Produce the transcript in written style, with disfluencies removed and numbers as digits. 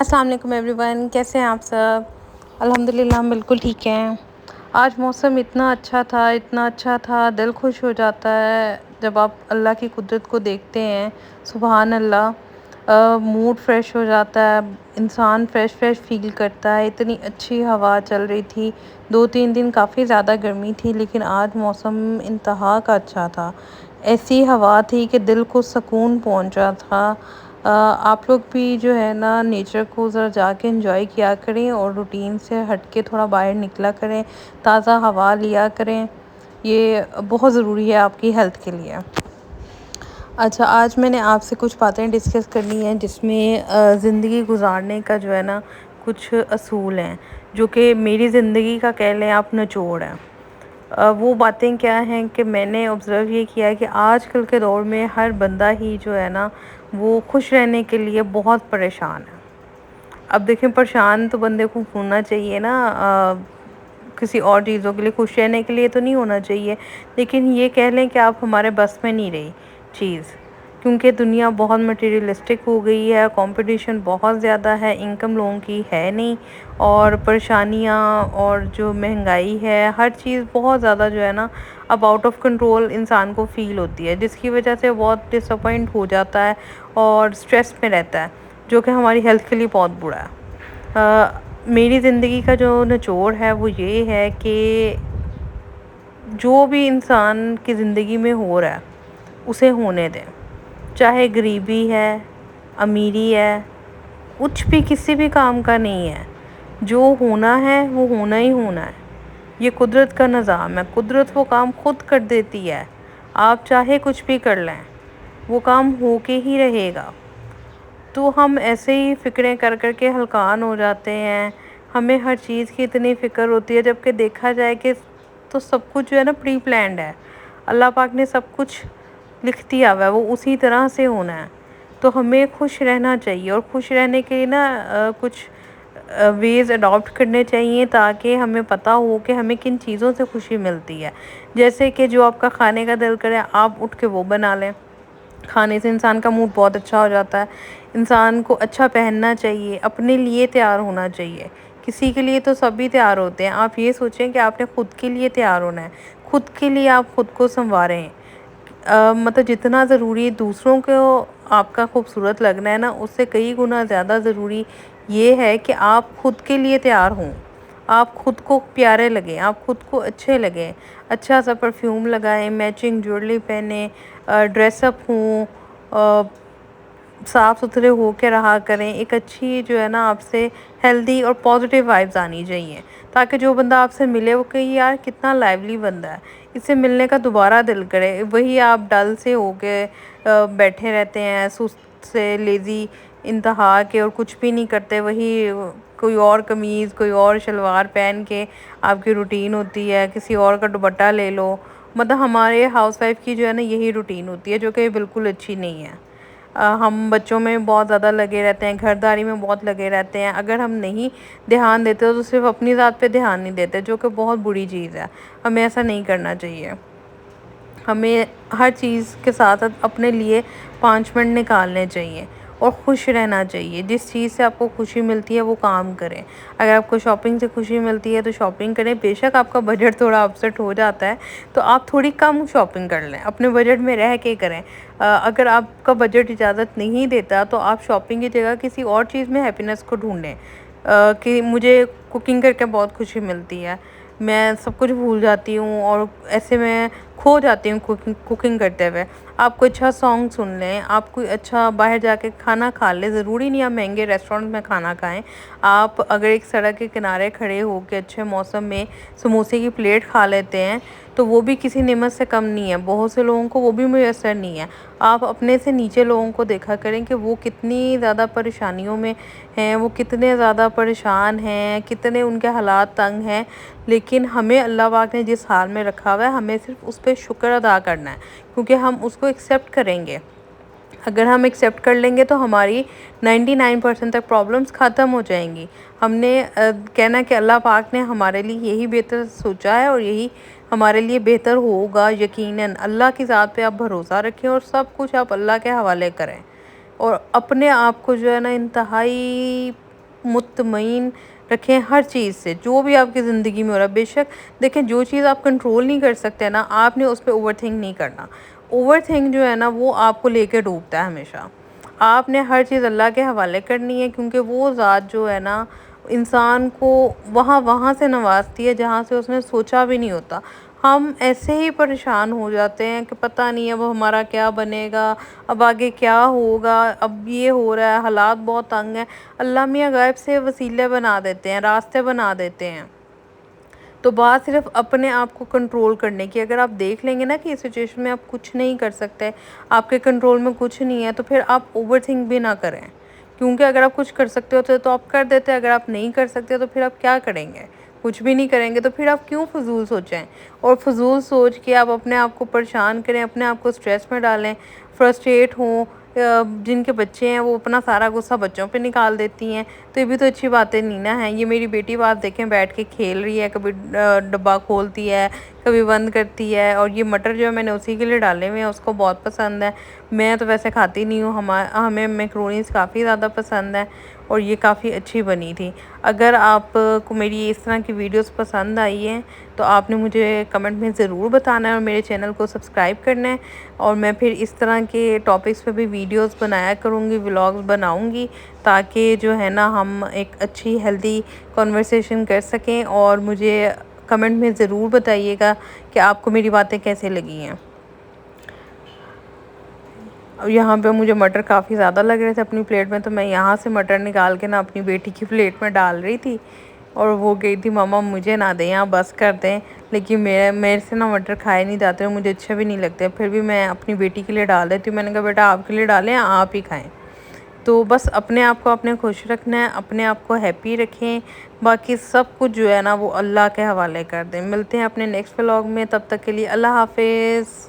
السلام علیکم every one, کیسے ہیں آپ سب؟ الحمدللہ ہم بالکل ٹھیک ہیں۔ آج موسم اتنا اچھا تھا، دل خوش ہو جاتا ہے جب آپ اللہ کی قدرت کو دیکھتے ہیں۔ سبحان اللہ، موڈ فریش ہو جاتا ہے، انسان فریش فیل کرتا ہے۔ اتنی اچھی ہوا چل رہی تھی، 2-3 دن کافی زیادہ گرمی تھی، لیکن آج موسم انتہا کا اچھا تھا۔ ایسی ہوا تھی کہ دل کو سکون پہنچا تھا۔ آپ لوگ بھی جو ہے نا نیچر کو ذرا جا کے انجوائے کیا کریں اور روٹین سے ہٹ کے تھوڑا باہر نکلا کریں، تازہ ہوا لیا کریں، یہ بہت ضروری ہے آپ کی ہیلتھ کے لیے۔ اچھا، آج میں نے آپ سے کچھ باتیں ڈسکس کرنی ہیں جس میں زندگی گزارنے کا جو ہے نا کچھ اصول ہیں، جو کہ میری زندگی کا کہہ لیں آپ نچوڑ ہے۔ وہ باتیں کیا ہیں کہ میں نے آبزرو یہ کیا ہے کہ آج کل کے دور میں ہر بندہ ہی جو ہے نا وہ خوش رہنے کے لیے بہت پریشان ہے۔ اب دیکھیں، پریشان تو بندے کو ہونا چاہیے نا، کسی اور چیزوں کے لیے خوش رہنے کے لیے تو نہیں ہونا چاہیے، لیکن یہ کہہ لیں کہ آپ ہمارے بس میں نہیں رہی چیز، کیونکہ دنیا بہت مٹیریلسٹک ہو گئی ہے، کمپٹیشن بہت زیادہ ہے، انکم لوگوں کی ہے نہیں، اور پریشانیاں اور جو مہنگائی ہے، ہر چیز بہت زیادہ جو ہے نا اب آؤٹ آف کنٹرول انسان کو فیل ہوتی ہے، جس کی وجہ سے بہت ڈس اپوائنٹ ہو جاتا ہے اور اسٹریس میں رہتا ہے، جو کہ ہماری ہیلتھ کے لیے بہت برا ہے۔ میری زندگی کا جو نچوڑ ہے وہ یہ ہے کہ جو بھی انسان کی زندگی میں ہو رہا ہے اسے ہونے دیں، چاہے غریبی ہے، امیری ہے، کچھ بھی کسی بھی کام کا نہیں ہے، جو ہونا ہے وہ ہونا ہی ہونا ہے۔ یہ قدرت کا نظام ہے، قدرت وہ کام خود کر دیتی ہے، آپ چاہے کچھ بھی کر لیں وہ کام ہو کے ہی رہے گا۔ تو ہم ایسے ہی فکریں کر کے ہلکان ہو جاتے ہیں، ہمیں ہر چیز کی اتنی فکر ہوتی ہے، جبکہ دیکھا جائے کہ تو سب کچھ جو ہے نا پری پلانڈ ہے، اللہ پاک نے سب کچھ لکھ دیا ہوا ہے، وہ اسی طرح سے ہونا ہے۔ تو ہمیں خوش رہنا چاہیے، اور خوش رہنے کے لیے نا کچھ ویز اڈاپٹ کرنے چاہیے تاکہ ہمیں پتہ ہو کہ ہمیں کن چیزوں سے خوشی ملتی ہے۔ جیسے کہ جو آپ کا کھانے کا دل کرے آپ اٹھ کے وہ بنا لیں، کھانے سے انسان کا موڈ بہت اچھا ہو جاتا ہے۔ انسان کو اچھا پہننا چاہیے، اپنے لیے تیار ہونا چاہیے، کسی کے لیے تو سبھی تیار ہوتے ہیں، آپ یہ سوچیں کہ آپ نے خود کے لیے تیار ہونا ہے، خود کے لیے آپ خود کو سنواریں۔ مطلب جتنا ضروری دوسروں کو آپ کا خوبصورت لگنا ہے نا، اس سے کئی گنا زیادہ ضروری یہ ہے کہ آپ خود کے لیے تیار ہوں، آپ خود کو پیارے لگیں، آپ خود کو اچھے لگیں، اچھا سا پرفیوم لگائیں، میچنگ جویلری پہنیں، ڈریس اپ ہوں، صاف ستھرے ہو کے رہا کریں، ایک اچھی جو ہے نا آپ سے ہیلدی اور پازیٹیو وائبز آنی چاہیے، تاکہ جو بندہ آپ سے ملے وہ کہے یار کتنا لائیولی بندہ ہے، اس سے ملنے کا دوبارہ دل کرے۔ وہی آپ ڈل سے ہو کے بیٹھے رہتے ہیں، سست سے لیزی انتہا کے، اور کچھ بھی نہیں کرتے، وہی کوئی اور قمیض کوئی اور شلوار پہن کے آپ کی روٹین ہوتی ہے، کسی اور کا دوپٹہ لے لو، مطلب ہمارے ہاؤس وائف کی جو ہے نا یہی روٹین ہوتی ہے، جو کہ بالکل اچھی نہیں ہے۔ ہم بچوں میں بہت زیادہ لگے رہتے ہیں، گھرداری میں بہت لگے رہتے ہیں، اگر ہم نہیں دھیان دیتے تو صرف اپنی ذات پہ دھیان نہیں دیتے، جو کہ بہت بری چیز ہے، ہمیں ایسا نہیں کرنا چاہیے۔ ہمیں ہر چیز کے ساتھ اپنے لیے 5 منٹ نکالنے چاہیے اور خوش رہنا چاہیے۔ جس چیز سے آپ کو خوشی ملتی ہے وہ کام کریں۔ اگر آپ کو شاپنگ سے خوشی ملتی ہے تو شاپنگ کریں، بے شک آپ کا بجٹ تھوڑا اپسیٹ ہو جاتا ہے تو آپ تھوڑی کم شاپنگ کر لیں، اپنے بجٹ میں رہ کے کریں۔ اگر آپ کا بجٹ اجازت نہیں دیتا تو آپ شاپنگ کی جگہ کسی اور چیز میں ہیپینس کو ڈھونڈیں، کہ مجھے کوکنگ کر کے بہت خوشی ملتی ہے، میں سب کچھ بھول جاتی ہوں اور ایسے میں کھو جاتی ہوں کوکنگ کرتے ہوئے۔ آپ کوئی اچھا سانگ سن لیں، آپ کوئی اچھا باہر جا کے کھانا کھا لیں، ضروری نہیں آپ مہنگے ریسٹورینٹ میں کھانا کھائیں، آپ اگر ایک سڑک کے کنارے کھڑے ہو کے اچھے موسم میں سموسے کی پلیٹ کھا لیتے ہیں تو وہ بھی کسی نعمت سے کم نہیں ہے، بہت سے لوگوں کو وہ بھی میسر نہیں ہے۔ آپ اپنے سے نیچے لوگوں کو دیکھا کریں کہ وہ کتنی زیادہ پریشانیوں میں ہیں، وہ کتنے زیادہ پریشان ہیں، کتنے ان کے حالات تنگ ہیں، لیکن ہمیں اللہ پاک نے جس حال میں رکھا ہوا ہے ہمیں صرف اس پہ شکر ادا کرنا ہے، کیونکہ ہم اس کو ایکسیپٹ کریں گے۔ اگر ہم ایکسیپٹ کر لیں گے تو ہماری 99% تک پرابلمس ختم ہو جائیں گی۔ ہم نے کہنا کہ اللہ پاک نے ہمارے لیے یہی بہتر سوچا ہے اور یہی ہمارے لیے بہتر ہوگا، یقیناً اللہ کی ذات پہ آپ بھروسہ رکھیں اور سب کچھ آپ اللہ کے حوالے کریں، اور اپنے آپ کو جو ہے نا انتہائی مطمئن رکھیں ہر چیز سے، جو بھی آپ کی زندگی میں ہو رہا ہے۔ بے شک دیکھیں، جو چیز آپ کنٹرول نہیں کر سکتے نا، آپ نے اس پہ اوور تھنک نہیں کرنا۔ اوور تھنک جو ہے نا وہ آپ کو لے کے ڈوبتا ہے ہمیشہ۔ آپ نے ہر چیز اللہ کے حوالے کرنی ہے، کیونکہ وہ ذات جو ہے نا انسان کو وہاں سے نوازتی ہے جہاں سے اس نے سوچا بھی نہیں ہوتا۔ ہم ایسے ہی پریشان ہو جاتے ہیں کہ پتہ نہیں اب ہمارا کیا بنے گا، اب آگے کیا ہوگا، اب یہ ہو رہا ہے، حالات بہت تنگ ہیں۔ اللہ میاں غیب سے وسیلے بنا دیتے ہیں، راستے بنا دیتے ہیں۔ تو بات صرف اپنے آپ کو کنٹرول کرنے کی۔ اگر آپ دیکھ لیں گے نا کہ اس سچویشن میں آپ کچھ نہیں کر سکتے، آپ کے کنٹرول میں کچھ نہیں ہے، تو پھر آپ اوور تھنک بھی نہ کریں، کیونکہ اگر آپ کچھ کر سکتے ہوتے تو آپ کر دیتے۔ اگر آپ نہیں کر سکتے تو پھر آپ کیا کریں گے؟ کچھ بھی نہیں کریں گے، تو پھر آپ کیوں فضول سوچیں اور فضول سوچ کے آپ اپنے آپ کو پریشان کریں، اپنے آپ کو اسٹریس میں ڈالیں، فرسٹریٹ ہوں۔ جن کے بچے ہیں وہ اپنا سارا غصہ بچوں پہ نکال دیتی ہیں، تو یہ بھی تو اچھی باتیں نہیں نا ہیں۔ یہ میری بیٹی بات دیکھیں، بیٹھ کے کھیل رہی ہے، کبھی ڈبہ کھولتی ہے، کبھی بند کرتی ہے، اور یہ مٹر جو ہے میں نے اسی کے لیے ڈالے ہوئے ہیں، اس کو بہت پسند ہے۔ میں تو ویسے کھاتی نہیں ہوں، ہمیں میکرونیز کافی زیادہ پسند ہے، اور یہ کافی اچھی بنی تھی۔ اگر آپ کو میری اس طرح کی ویڈیوز پسند آئی ہیں تو آپ نے مجھے کمنٹ میں ضرور بتانا ہے، اور میرے چینل کو سبسکرائب کرنا ہے، اور میں پھر اس طرح کے ٹاپکس پہ بھی ویڈیوز بنایا کروں گی، ولاگز بناؤں گی، تاکہ جو ہے نا ہم ایک اچھی ہیلدی کنورسیشن کر سکیں۔ اور مجھے کمنٹ میں ضرور بتائیے گا کہ آپ کو میری باتیں کیسے لگی ہیں۔ یہاں پہ مجھے مٹر کافی زیادہ لگ رہے تھے اپنی پلیٹ میں، تو میں یہاں سے مٹر نکال کے نا اپنی بیٹی کی پلیٹ میں ڈال رہی تھی، اور وہ گئی تھی ماما مجھے نہ دیں، آپ بس کر دیں۔ لیکن میرے سے نا مٹر کھائے نہیں جاتے اور مجھے اچھے بھی نہیں لگتے، پھر بھی میں اپنی بیٹی کے لیے ڈال دیتی ہوں۔ میں نے کہا بیٹا آپ کے لیے ڈالیں، آپ ہی کھائیں۔ تو بس اپنے آپ کو اپنے خوش رکھنا ہے، اپنے آپ کو ہیپی رکھیں، باقی سب کچھ جو ہے نا وہ اللہ کے حوالے کر دیں۔ ملتے ہیں اپنے نیکسٹ ولاگ میں، تب تک کے لیے اللہ حافظ۔